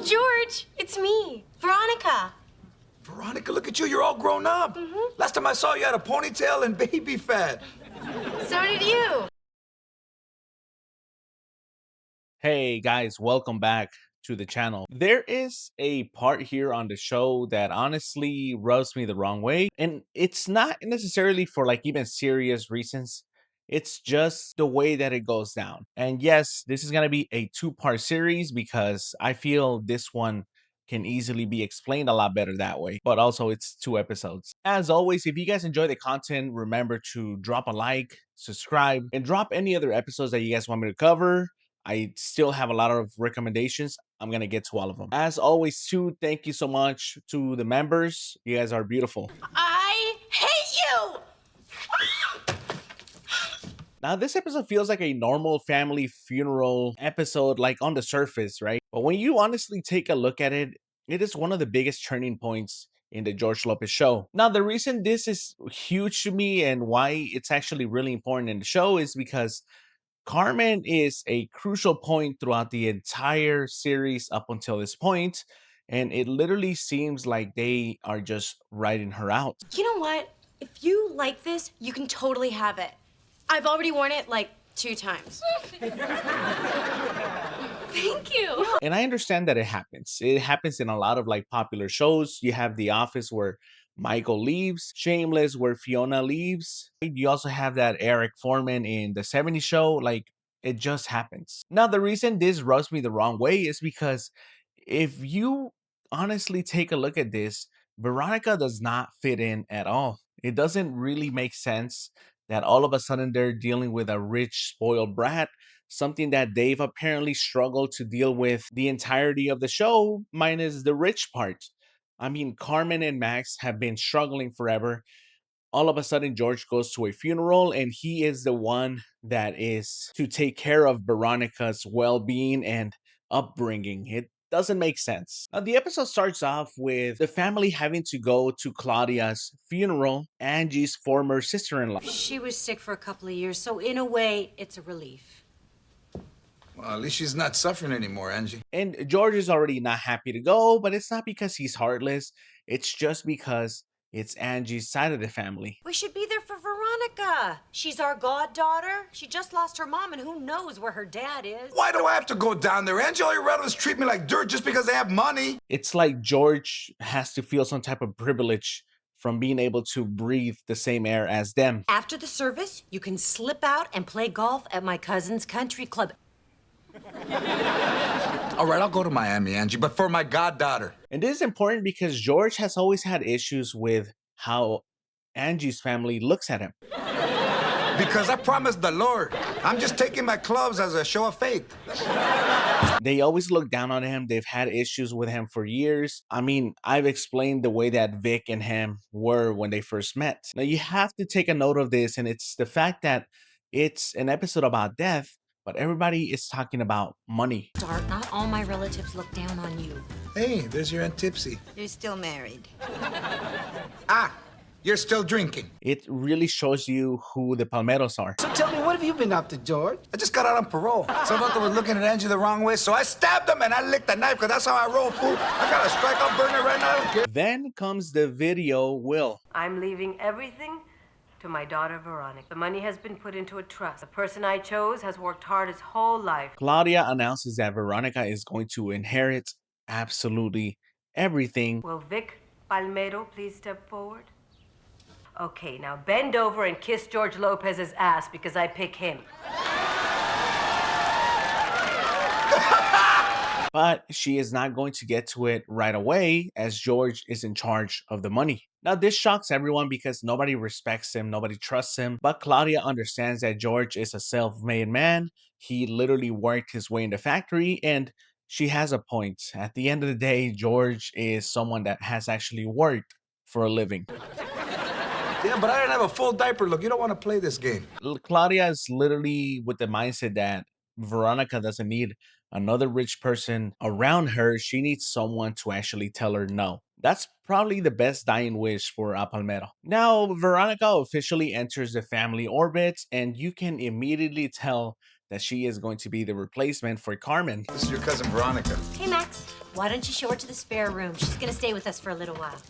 George, it's me, Veronica. Veronica, look at you. You're all grown up. Last time I saw you had a ponytail and baby fat. So did you. Hey guys, welcome back to the channel. There is a part here on the show that honestly rubs me the wrong way, and it's not necessarily for like even serious reasons. It's just the way that it goes down. And yes, this is going to be a two-part series because I feel this one can easily be explained a lot better that way, but also it's 2 episodes. As always, if you guys enjoy the content, remember to drop a like, subscribe, and drop any other episodes that you guys want me to cover. I still have a lot of recommendations. I'm going to get to all of them. As always, too, thank you so much to the members. You guys are beautiful. I hate you! Now, this episode feels like a normal family funeral episode, like on the surface, right? But when you honestly take a look at it, it is one of the biggest turning points in the George Lopez show. Now, the reason this is huge to me and why it's actually really important in the show is because Carmen is a crucial point throughout the entire series up until this point, and it literally seems like they are just writing her out. You know what? If you like this, you can totally have it. I've already worn it like 2 times. Thank you. And I understand that it happens. It happens in a lot of like popular shows. You have The Office where Michael leaves, Shameless where Fiona leaves. You also have that Eric Foreman in the 70s show. Like, it just happens. Now, the reason this rubs me the wrong way is because if you honestly take a look at this, Veronica does not fit in at all. It doesn't really make sense that all of a sudden they're dealing with a rich, spoiled brat, something that they've apparently struggled to deal with the entirety of the show, minus the rich part. I mean, Carmen and Max have been struggling forever. All of a sudden, George goes to a funeral, and he is the one that is to take care of Veronica's well-being and upbringing. It doesn't make sense. Now, the episode starts off with the family having to go to Claudia's funeral, Angie's former sister-in-law. She was sick for a couple of years, so in a way, it's a relief. Well, at least she's not suffering anymore, Angie. And George is already not happy to go, but it's not because he's heartless. It's just because it's Angie's side of the family. We should be there for Veronica. She's our goddaughter. She just lost her mom, and who knows where her dad is. Why do I have to go down there, Angie? All your relatives treat me like dirt just because they have money. It's like George has to feel some type of privilege from being able to breathe the same air as them. After the service, you can slip out and play golf at my cousin's country club. All right, I'll go to Miami, Angie, but for my goddaughter. And this is important because George has always had issues with how Angie's family looks at him. Because I promised the Lord. I'm just taking my clubs as a show of faith. They always look down on him. They've had issues with him for years. I mean, I've explained the way that Vic and him were when they first met. Now, you have to take a note of this, and it's the fact that it's an episode about death, but everybody is talking about money. Start, not all my relatives look down on you. Hey, there's your Aunt Tipsy. You're still married. Ah, you're still drinking. It really shows you who the Palmeros are. So tell me, what have you been up to, George? I just got out on parole. Some other was looking at Angie the wrong way, so I stabbed him and I licked the knife because that's how I roll, fool. I got a strike, I'm burning right now. I don't care. Then comes the video will. I'm leaving everything to my daughter, Veronica. The money has been put into a trust. The person I chose has worked hard his whole life. Claudia announces that Veronica is going to inherit absolutely everything. Will Vic Palmero please step forward? Okay, now bend over and kiss George Lopez's ass because I pick him. But she is not going to get to it right away as George is in charge of the money. Now, this shocks everyone because nobody respects him, nobody trusts him. But Claudia understands that George is a self-made man. He literally worked his way in the factory, and she has a point. At the end of the day, George is someone that has actually worked for a living. Yeah, but I didn't have a full diaper look. You don't want to play this game. Claudia is literally with the mindset that Veronica doesn't need another rich person around her. She needs someone to actually tell her no. That's probably the best dying wish for a Palmero. Now, Veronica officially enters the family orbit, and you can immediately tell that she is going to be the replacement for Carmen. This is your cousin Veronica. Hey, Max. Why don't you show her to the spare room? She's gonna stay with us for a little while.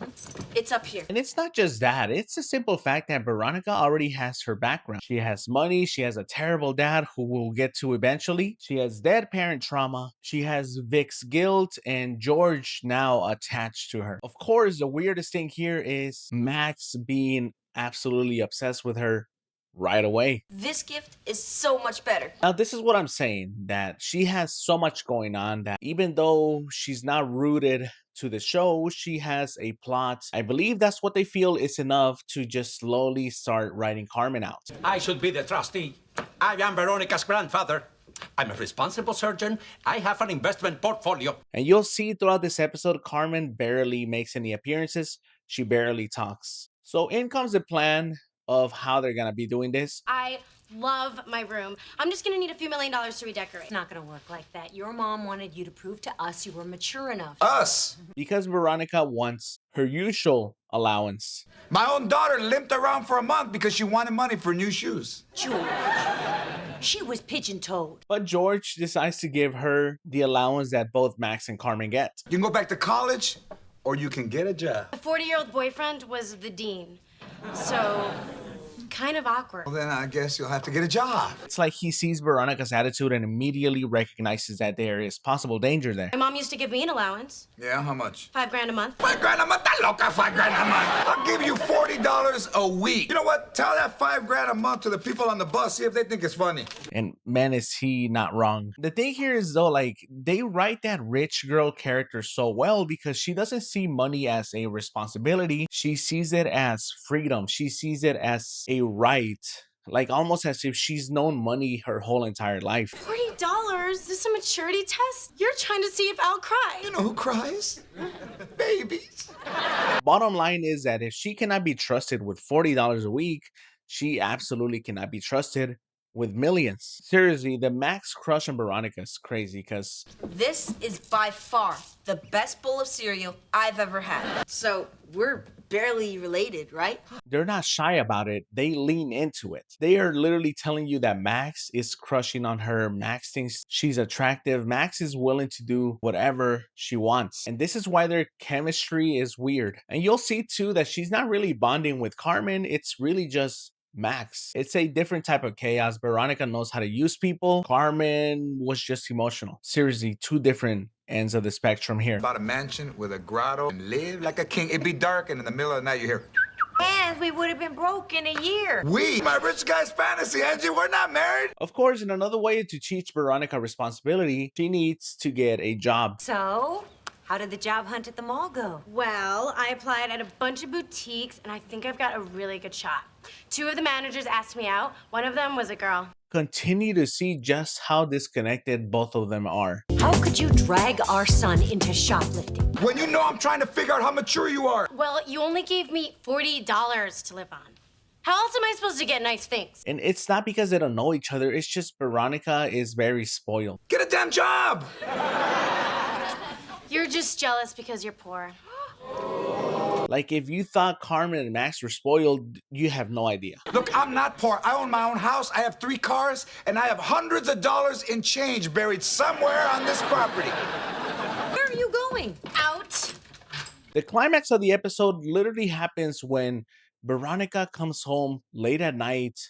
It's up here. And it's not just that, it's the simple fact that Veronica already has her background. She has money, she has a terrible dad who we'll get to eventually. She has dead parent trauma. She has Vic's guilt and George now attached to her. Of course, the weirdest thing here is Max being absolutely obsessed with her right away. This gift is so much better. Now, this is what I'm saying, that she has so much going on that even though she's not rooted to the show, she has a plot. I believe that's what they feel is enough to just slowly start writing Carmen out. I should be the trustee. I am Veronica's grandfather. I'm a responsible surgeon. I have an investment portfolio. And you'll see throughout this episode, Carmen barely makes any appearances. She barely talks. So in comes the plan of how they're gonna be doing this. I love my room. I'm just gonna need a few $1 million to redecorate. It's not gonna work like that. Your mom wanted you to prove to us you were mature enough. Us. Because Veronica wants her usual allowance. My own daughter limped around for a month because she wanted money for new shoes. George. She was pigeon-toed. But George decides to give her the allowance that both Max and Carmen get. You can go back to college, or you can get a job. My 40-year-old boyfriend was the dean. So, kind of awkward. Well, then I guess you'll have to get a job. It's like he sees Veronica's attitude and immediately recognizes that there is possible danger there. My mom used to give me an allowance. Yeah, how much? $5 grand a month. $5 grand a month? That loca, $5 grand a month. I'll give you $40 a week. You know what? Tell that $5 grand a month to the people on the bus, see if they think it's funny. And man, is he not wrong. The thing here is though, like, they write that rich girl character so well because she doesn't see money as a responsibility. She sees it as freedom. She sees it as a right. Like almost as if she's known money her whole entire life. $40? Is this a maturity test? You're trying to see if I'll cry. You know who cries? Babies. Bottom line is that if she cannot be trusted with $40 a week, she absolutely cannot be trusted with millions. Seriously, the Max crush on Veronica is crazy because This is by far the best bowl of cereal I've ever had. So we're barely related, right? they're not shy about it. They lean into it. They are literally telling you that Max is crushing on her. Max thinks she's attractive. Max is willing to do whatever she wants. And this is why their chemistry is weird. And you'll see too that she's not really bonding with Carmen. It's really just Max. It's a different type of chaos. Veronica knows how to use people. Carmen was just emotional. Seriously, two different ends of the spectrum here. About a mansion with a grotto and live like a king. It'd be dark and in the middle of the night you hear, And we would have been broke in a year. we, my rich guy's fantasy, Angie, we're not married. Of course, in another way to teach Veronica responsibility, she needs to get a job. So, how did the job hunt at the mall go? Well, I applied at a bunch of boutiques, and I think I've got a really good shot. 2 of the managers asked me out. One of them was a girl. Continue to see just how disconnected both of them are. How could you drag our son into shoplifting? When you know I'm trying to figure out how mature you are. Well, you only gave me $40 to live on. How else am I supposed to get nice things? And it's not because they don't know each other, it's just Veronica is very spoiled. Get a damn job. You're just jealous because you're poor. Like, if you thought Carmen and Max were spoiled, you have no idea. Look, I'm not poor. I own my own house. I have 3 cars, and I have hundreds of dollars in change buried somewhere on this property. Where are you going? Out. The climax of the episode literally happens when Veronica comes home late at night,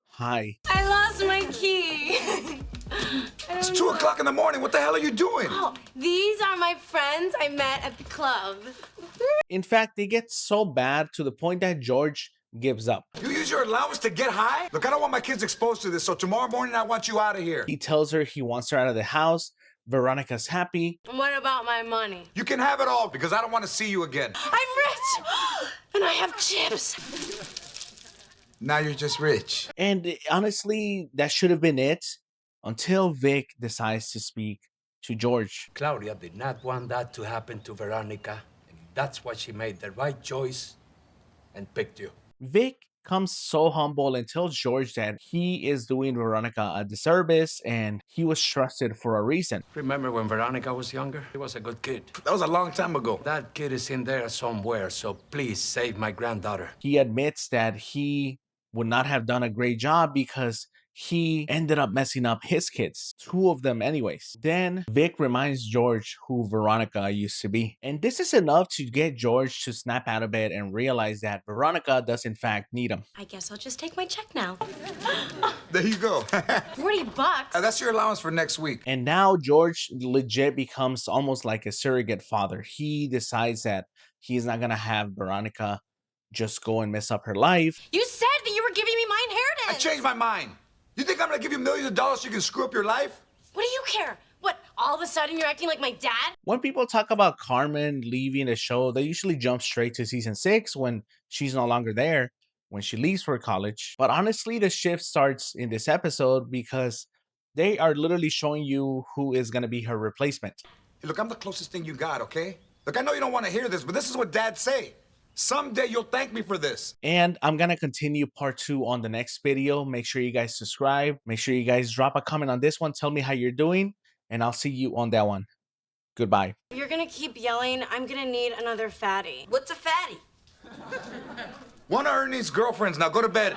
high. I lost my key. It's 2 o'clock in the morning. What the hell are you doing? Oh, these are my friends I met at the club. In fact, they get so bad to the point that George gives up. You use your allowance to get high? Look, I don't want my kids exposed to this, so tomorrow morning I want you out of here. He tells her he wants her out of the house. Veronica's happy. What about my money? You can have it all because I don't want to see you again. I'm rich! And I have chips. Now you're just rich. And honestly, that should have been it until Vic decides to speak to George. Claudia did not want that to happen to Veronica, and that's why she made the right choice and picked you. Vic comes so humble and tells George that he is doing Veronica a disservice and he was trusted for a reason. Remember when Veronica was younger? He was a good kid. That was a long time ago. That kid is in there somewhere, so please save my granddaughter. He admits that he would not have done a great job because he ended up messing up his kids, 2 of them anyways. Then Vic reminds George who Veronica used to be. And this is enough to get George to snap out of bed and realize that Veronica does in fact need him. I guess I'll just take my check now. There you go. $40? That's your allowance for next week. And now George legit becomes almost like a surrogate father. He decides that he's not gonna have Veronica just go and mess up her life. You said that you were giving me my inheritance. I changed my mind. You think I'm gonna give you millions of dollars so you can screw up your life? What do you care? What, all of a sudden you're acting like my dad? When people talk about Carmen leaving the show, they usually jump straight to season 6 when she's no longer there, when she leaves for college. But honestly, the shift starts in this episode because they are literally showing you who is going to be her replacement. Hey, look, I'm the closest thing you got, okay? Look, I know you don't want to hear this, but this is what Dad say. Someday you'll thank me for this. And I'm going to continue part 2 on the next video. Make sure you guys subscribe. Make sure you guys drop a comment on this one. Tell me how you're doing. And I'll see you on that one. Goodbye. If you're gonna keep yelling, I'm gonna need another fatty. What's a fatty? One of Ernie's girlfriends. Now go to bed.